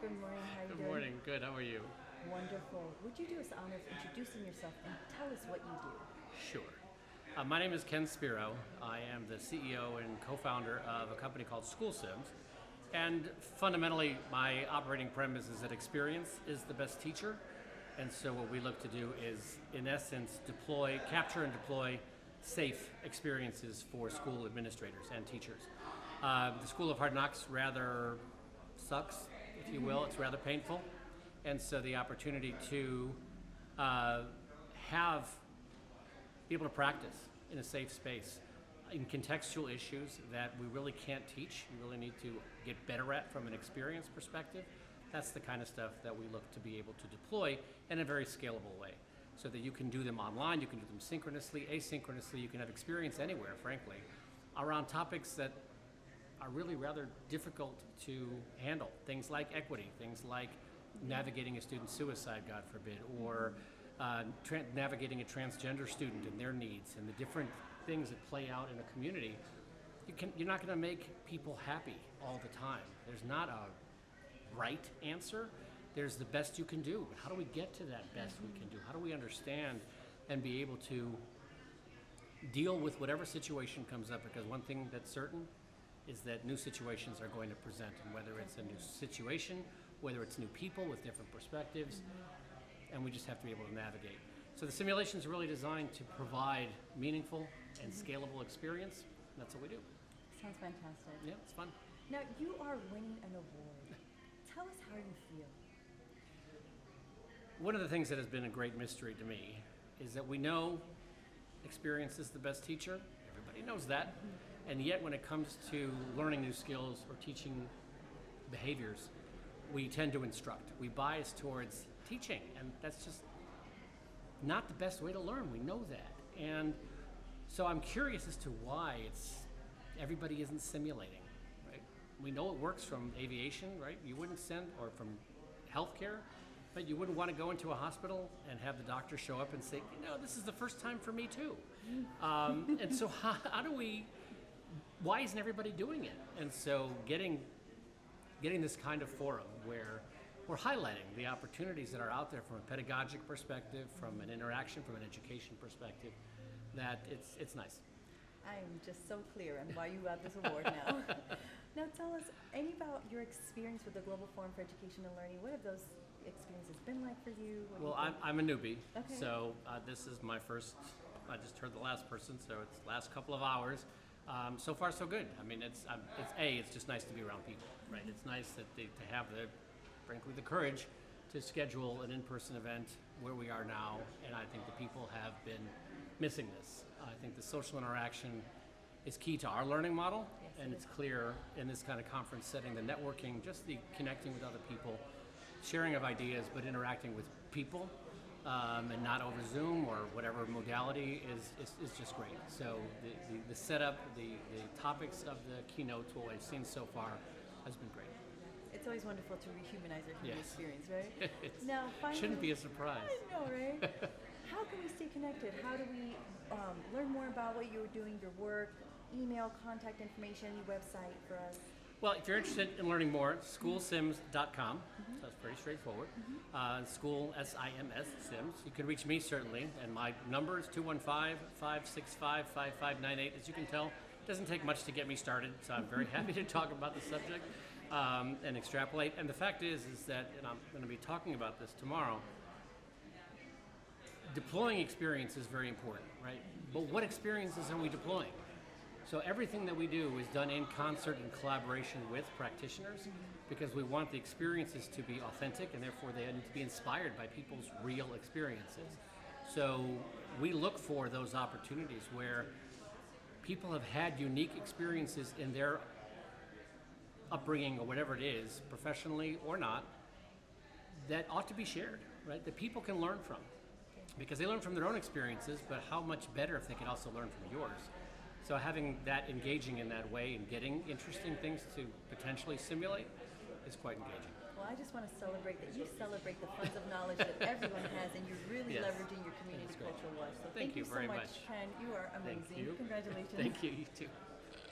Good morning. How are you Good doing? morning. Good. How are you? Wonderful. Would you do us the honor of introducing yourself and tell us what you do? Sure. My name is Ken Spero. I am the CEO and co-founder of a company called SchoolSims. And fundamentally, my operating premise is that experience is the best teacher. And so what we look to do is, in essence, capture and deploy safe experiences for school administrators and teachers. The School of Hard Knocks rather sucks, if you will. It's rather painful. And so the opportunity to be able to practice in a safe space in contextual issues that we really can't teach, you really need to get better at from an experience perspective. That's the kind of stuff that we look to be able to deploy in a very scalable way, so that you can do them online, you can do them synchronously, asynchronously, you can have experience anywhere, frankly, around topics that are really rather difficult to handle. Things like equity, things like navigating a student's suicide, God forbid, or navigating a transgender student and their needs and the different things that play out in a community. You're not going to make people happy all the time. There's not a right answer. There's the best you can do. But how do we get to that best we can do? How do we understand and be able to deal with whatever situation comes up? Because one thing that's certain is that new situations are going to present, and whether it's a new situation, whether it's new people with different perspectives, and we just have to be able to navigate. So the simulation is really designed to provide meaningful and scalable experience, and that's what we do. Sounds fantastic. Yeah, it's fun. Now, you are winning an award. Tell us how you feel. One of the things that has been a great mystery to me is that we know experience is the best teacher. Everybody knows that. And yet when it comes to learning new skills or teaching behaviors, we tend to instruct. We bias towards teaching, and that's just not the best way to learn. We know that. And so I'm curious as to why everybody isn't simulating, right? We know it works from aviation, right? You wouldn't send, or from healthcare, but you wouldn't want to go into a hospital and have the doctor show up and say, this is the first time for me too. And so why isn't everybody doing it? And so getting this kind of forum where we're highlighting the opportunities that are out there from a pedagogic perspective, from an interaction, from an education perspective, that it's nice. I am just so clear on why you got this award now. Now tell us about your experience with the Global Forum for Education and Learning. What have those experiences been like for you? I'm a newbie, okay. So this is my first, I just heard the last person, so it's the last couple of hours. So far, so good. I mean, it's just nice to be around people, right? It's nice to have frankly, the courage to schedule an in-person event where we are now, and I think the people have been missing this. I think the social interaction is key to our learning model, yes, and it's clear in this kind of conference setting, the networking, just the connecting with other people, sharing of ideas, but interacting with people, and not over Zoom or whatever modality is just great. So the setup, the topics of the keynotes, what I've seen so far, has been great. It's always wonderful to rehumanize our human experience, right? It now, finally, shouldn't be a surprise. I know, right? How can we stay connected? How do we learn more about what you're doing, your work, email, contact information, your website for us? Well, if you're interested in learning more, SchoolSims.com. So that's pretty straightforward. School, S-I-M-S, Sims. You can reach me, certainly, and my number is 215-565-5598. As you can tell, it doesn't take much to get me started, so I'm very happy to talk about the subject and extrapolate. And the fact is that, and I'm going to be talking about this tomorrow, deploying experience is very important, right? But what experiences are we deploying? So everything that we do is done in concert and collaboration with practitioners, because we want the experiences to be authentic, and therefore they need to be inspired by people's real experiences. So we look for those opportunities where people have had unique experiences in their upbringing or whatever it is, professionally or not, that ought to be shared, right? That people can learn from, because they learn from their own experiences, but how much better if they can also learn from yours. So having that engaging in that way and getting interesting things to potentially simulate is quite engaging. Well, I just want to celebrate that you celebrate the funds of knowledge that everyone has, and you're really leveraging your community cultural life. So thank you so very much, Ken. You are amazing. Thank you. Congratulations. Thank you. You too.